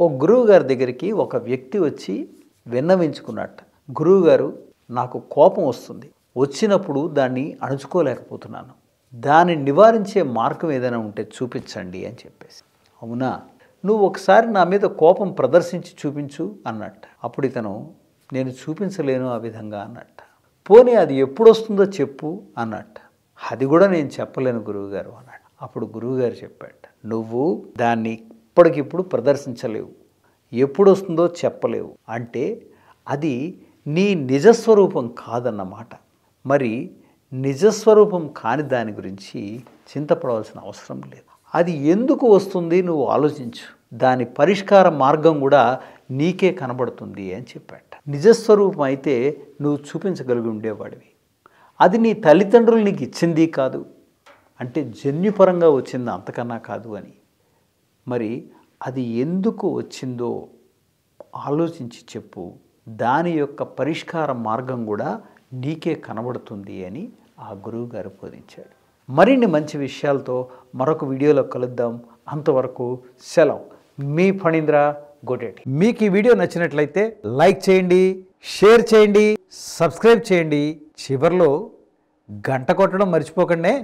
ఓ గురువుగారి దగ్గరికి ఒక వ్యక్తి వచ్చి విన్నవించుకున్నట్ట. గురువుగారు, నాకు కోపం వస్తుంది, వచ్చినప్పుడు దాన్ని అణుచుకోలేకపోతున్నాను, దాన్ని నివారించే మార్గం ఏదైనా ఉంటే చూపించండి అని చెప్పేసి. అవునా, నువ్వు ఒకసారి నా మీద కోపం ప్రదర్శించి చూపించు అన్నట్ట. అప్పుడు ఇతను, నేను చూపించలేను ఆ విధంగా అన్నట్ట. పోనీ అది ఎప్పుడు వస్తుందో చెప్పు అన్నట్ట. అది కూడా నేను చెప్పలేను గురువుగారు అన్నాడు. అప్పుడు గురువుగారు చెప్పాట, నువ్వు దాన్ని ఇప్పటికిప్పుడు ప్రదర్శించలేవు, ఎప్పుడు వస్తుందో చెప్పలేవు అంటే అది నీ నిజస్వరూపం కాదన్నమాట. మరి నిజస్వరూపం కాని దాని గురించి చింతపడవలసిన అవసరం లేదు. అది ఎందుకు వస్తుంది నువ్వు ఆలోచించు, దాని పరిష్కార మార్గం కూడా నీకే కనబడుతుంది అని చెప్పాట. నిజస్వరూపం అయితే నువ్వు చూపించగలిగి ఉండేవాడివి, అది నీ తల్లిదండ్రులు నీకు ఇచ్చింది కాదు అంటే జన్యుపరంగా వచ్చింది అంతకన్నా కాదు అని. మరి అది ఎందుకు వచ్చిందో ఆలోచించి చెప్పు, దాని యొక్క పరిష్కార మార్గం కూడా నీకే కనబడుతుంది అని ఆ గురువు గారు బోధించాడు. మరిన్ని మంచి విషయాలతో మరొక వీడియోలో కలుద్దాం. అంతవరకు సెలవు. మీ ఫణీంద్ర గోటేటి. మీకు ఈ వీడియో నచ్చినట్లయితే లైక్ చేయండి, షేర్ చేయండి, సబ్స్క్రైబ్ చేయండి. చివర్లో గంట కొట్టడం మర్చిపోకండి.